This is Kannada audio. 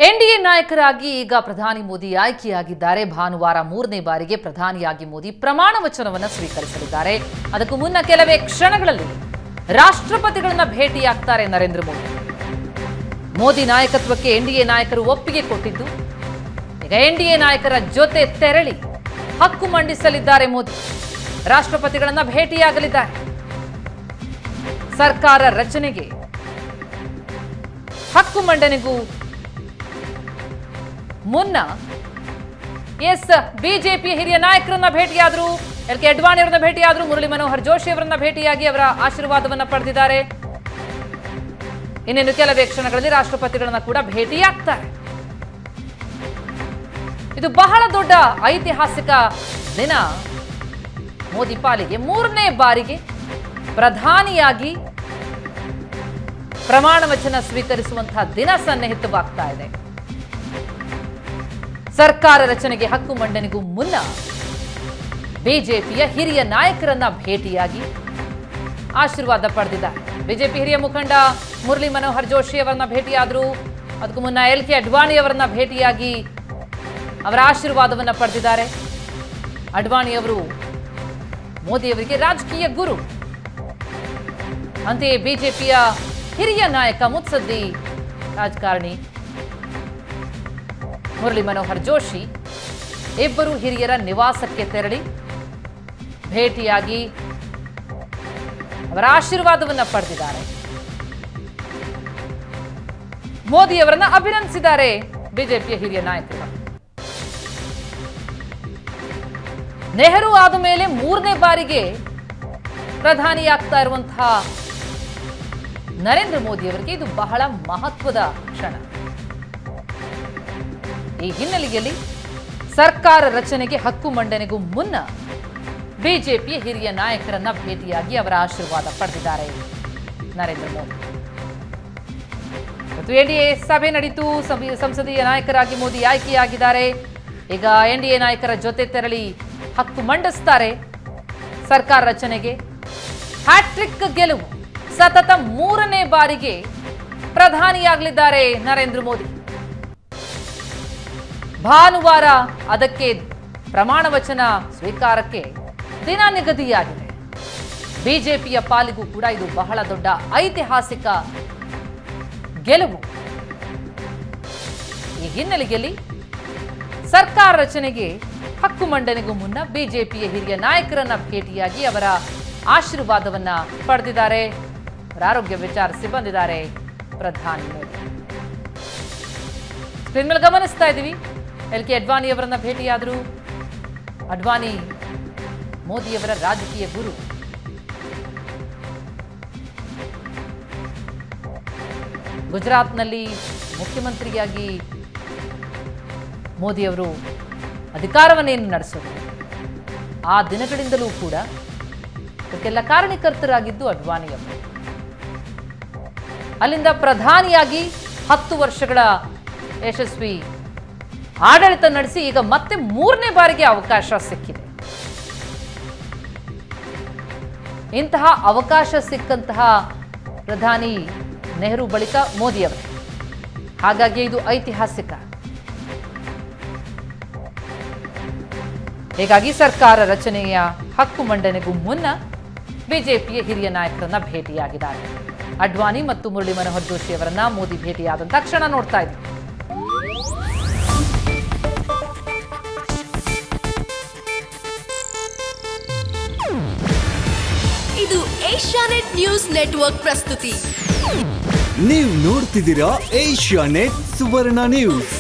ಎನ್ಡಿಎ ನಾಯಕರಾಗಿ ಈಗ ಪ್ರಧಾನಿ ಮೋದಿ ಆಯ್ಕೆಯಾಗಿದ್ದಾರೆ. ಭಾನುವಾರ 3ನೇ ಬಾರಿಗೆ ಪ್ರಧಾನಿಯಾಗಿ ಮೋದಿ ಪ್ರಮಾಣ ವಚನವನ್ನು ಸ್ವೀಕರಿಸಲಿದ್ದಾರೆ. ಅದಕ್ಕೂ ಮುನ್ನ ಕೆಲವೇ ಕ್ಷಣಗಳಲ್ಲಿ ರಾಷ್ಟ್ರಪತಿಗಳನ್ನ ಭೇಟಿಯಾಗ್ತಾರೆ ನರೇಂದ್ರ ಮೋದಿ. ಮೋದಿ ನಾಯಕತ್ವಕ್ಕೆ ಎನ್ಡಿಎ ನಾಯಕರು ಒಪ್ಪಿಗೆ ಕೊಟ್ಟಿದ್ದು, ಈಗ ಎನ್ಡಿಎ ನಾಯಕರ ಜೊತೆ ತೆರಳಿ ಹಕ್ಕು ಮಂಡಿಸಲಿದ್ದಾರೆ. ಮೋದಿ ರಾಷ್ಟ್ರಪತಿಗಳನ್ನ ಭೇಟಿಯಾಗಲಿದ್ದಾರೆ. ಸರ್ಕಾರ ರಚನೆಗೆ ಹಕ್ಕು ಮಂಡನೆಗೂ ಮುನ್ನ ಬಿಜೆಪಿ ಹಿರಿಯ ನಾಯಕರನ್ನ ಭೇಟಿಯಾದರು. ಎಲ್.ಕೆ. ಅಡ್ವಾಣಿ ಅವರನ್ನ ಭೇಟಿಯಾದರು. ಮುರಳಿ ಮನೋಹರ್ ಜೋಶಿ ಅವರನ್ನ ಭೇಟಿಯಾಗಿ ಅವರ ಆಶೀರ್ವಾದವನ್ನ ಪಡೆದಿದ್ದಾರೆ. ಇನ್ನೇನು ಕೆಲವೇ ಕ್ಷಣಗಳಲ್ಲಿ ರಾಷ್ಟ್ರಪತಿಗಳನ್ನ ಕೂಡ ಭೇಟಿಯಾಗ್ತಾರೆ. ಇದು ಬಹಳ ದೊಡ್ಡ ಐತಿಹಾಸಿಕ ದಿನ ಮೋದಿ ಪಾಲಿಗೆ. 3ನೇ ಬಾರಿಗೆ ಪ್ರಧಾನಿಯಾಗಿ ಪ್ರಮಾಣ ವಚನ ಸ್ವೀಕರಿಸುವಂತಹ ದಿನ ಸನ್ನಿಹಿತವಾಗ್ತಾ ಇದೆ. ಸರ್ಕಾರ ರಚನೆಗೆ ಹಕ್ಕು ಮಂಡನೆಗೂ ಮುನ್ನ ಬಿಜೆಪಿಯ ಹಿರಿಯ ನಾಯಕರನ್ನ ಭೇಟಿಯಾಗಿ ಆಶೀರ್ವಾದ ಪಡೆದಿದ್ದಾರೆ. ಬಿಜೆಪಿ ಹಿರಿಯ ಮುಖಂಡ ಮುರಳಿ ಮನೋಹರ್ ಜೋಶಿ ಅವರನ್ನ ಭೇಟಿಯಾದರು. ಅದಕ್ಕೂ ಮುನ್ನ ಎಲ್.ಕೆ. ಅಡ್ವಾಣಿ ಅವರನ್ನ ಭೇಟಿಯಾಗಿ ಅವರ ಆಶೀರ್ವಾದವನ್ನ ಪಡೆದಿದ್ದಾರೆ. ಅಡ್ವಾಣಿ ಅವರು ಮೋದಿ ಅವರಿಗೆ ರಾಜಕೀಯ ಗುರು. ಅಂತೆಯೇ ಬಿಜೆಪಿಯ ಹಿರಿಯ ನಾಯಕ ಮುತ್ಸದ್ದಿ ರಾಜಕಾರಣಿ ಮುರಳಿ ಮನೋಹರ್ ಜೋಶಿ ಇಬ್ಬರು ಹಿರಿಯರ ನಿವಾಸಕ್ಕೆ ತೆರಳಿ ಭೇಟಿಯಾಗಿ ಅವರ ಆಶೀರ್ವಾದವನ್ನ ಪಡೆದಿದ್ದಾರೆ. ಮೋದಿ ಅವರನ್ನ ಅಭಿನಂದಿಸಿದ್ದಾರೆ ಬಿಜೆಪಿಯ ಹಿರಿಯ ನಾಯಕರು. ನೆಹರು ಆದ ಮೇಲೆ 3ನೇ ಬಾರಿಗೆ ಪ್ರಧಾನಿಯಾಗ್ತಾ ಇರುವಂತಹ ನರೇಂದ್ರ ಮೋದಿ ಅವರಿಗೆ ಇದು ಬಹಳ ಮಹತ್ವದ ಕ್ಷಣ. ಈ ಹಿನ್ನೆಲೆಯಲ್ಲಿ ಸರ್ಕಾರ ರಚನೆಗೆ ಹಕ್ಕು ಮಂಡನೆಗೂ ಮುನ್ನ ಬಿಜೆಪಿಯ ಹಿರಿಯ ನಾಯಕರನ್ನ ಭೇಟಿಯಾಗಿ ಅವರ ಆಶೀರ್ವಾದ ಪಡೆದಿದ್ದಾರೆ ನರೇಂದ್ರ ಮೋದಿ. ಮತ್ತು ಎನ್ಡಿಎ ಸಭೆ ನಡೆಯಿತು. ಸಂಸದೀಯ ನಾಯಕರಾಗಿ ಮೋದಿ ಆಯ್ಕೆಯಾಗಿದ್ದಾರೆ. ಈಗ ಎನ್ಡಿಎ ನಾಯಕರ ಜೊತೆ ತೆರಳಿ ಹಕ್ಕು ಮಂಡಿಸ್ತಾರೆ. ಸರ್ಕಾರ ರಚನೆಗೆ ಹ್ಯಾಟ್ರಿಕ್ ಗೆಲುವು. ಸತತ 3ನೇ ಬಾರಿಗೆ ಪ್ರಧಾನಿಯಾಗಲಿದ್ದಾರೆ ನರೇಂದ್ರ ಮೋದಿ. ಭಾನುವಾರ ಅದಕ್ಕೆ ಪ್ರಮಾಣ ವಚನ ಸ್ವೀಕಾರಕ್ಕೆ ದಿನ ನಿಗದಿಯಾಗಿದೆ. ಬಿಜೆಪಿಯ ಪಾಲಿಗೂ ಕೂಡ ಇದು ಬಹಳ ದೊಡ್ಡ ಐತಿಹಾಸಿಕ ಗೆಲುವು. ಈ ಹಿನ್ನೆಲೆಯಲ್ಲಿ ಸರ್ಕಾರ ರಚನೆಗೆ ಹಕ್ಕು ಮಂಡನೆಗೂ ಮುನ್ನ ಬಿಜೆಪಿಯ ಹಿರಿಯ ನಾಯಕರನ್ನ ಭೇಟಿಯಾಗಿ ಅವರ ಆಶೀರ್ವಾದವನ್ನ ಪಡೆದಿದ್ದಾರೆ. ಅವರ ಆರೋಗ್ಯ ವಿಚಾರಿಸಿ ಬಂದಿದ್ದಾರೆ ಪ್ರಧಾನಿ ಮೋದಿ. ಸ್ಕ್ರೀನ್ ಮೇಲೆ ಗಮನಿಸ್ತಾ ಇದ್ದೀವಿ. ಎಲ್.ಕೆ. ಅಡ್ವಾಣಿ ಅವರನ್ನ ಭೇಟಿಯಾದರು. ಅಡ್ವಾಣಿ ಮೋದಿಯವರ ರಾಜಕೀಯ ಗುರು. ಗುಜರಾತ್ನಲ್ಲಿ ಮುಖ್ಯಮಂತ್ರಿಯಾಗಿ ಮೋದಿಯವರು ಅಧಿಕಾರವನ್ನೇನು ನಡೆಸಿದರು. ಆ ದಿನಗಳಿಂದಲೂ ಕೂಡ ಅದಕ್ಕೆಲ್ಲ ಕಾರಣಕರ್ತರಾಗಿದ್ದು ಅಡ್ವಾಣಿ ಅವರು. ಅಲ್ಲಿಂದ ಪ್ರಧಾನಿಯಾಗಿ 10 ವರ್ಷಗಳ ಯಶಸ್ವಿ ಆಡಳಿತ ನಡೆಸಿ ಈಗ ಮತ್ತೆ 3ನೇ ಬಾರಿಗೆ ಅವಕಾಶ ಸಿಕ್ಕಿದೆ. ಇಂತಹ ಅವಕಾಶ ಸಿಕ್ಕಂತಹ ಪ್ರಧಾನಿ ನೆಹರು ಬಳಿಕ ಮೋದಿ ಅವರು. ಹಾಗಾಗಿ ಇದು ಐತಿಹಾಸಿಕ. ಹೀಗಾಗಿ ಸರ್ಕಾರ ರಚನೆಯ ಹಕ್ಕು ಮಂಡನೆಗೂ ಮುನ್ನ ಬಿಜೆಪಿಯ ಹಿರಿಯ ನಾಯಕರನ್ನ ಭೇಟಿಯಾಗಿದ್ದಾರೆ. ಅಡ್ವಾಣಿ ಮತ್ತು ಮುರಳಿ ಮನೋಹರ್ ಜೋಶಿ ಅವರನ್ನ ಮೋದಿ ಭೇಟಿಯಾದ ತಕ್ಷಣ ನೋಡ್ತಾ ಇದ್ದೀವಿ. ಇದು ಏಷ್ಯಾನೆಟ್ ನ್ಯೂಸ್ ನೆಟ್ವರ್ಕ್ ಪ್ರಸ್ತುತಿ. ನೀವು ನೋಡ್ತಿದ್ದೀರಾ ಏಷ್ಯಾನೆಟ್ ಸುವರ್ಣ ನ್ಯೂಸ್.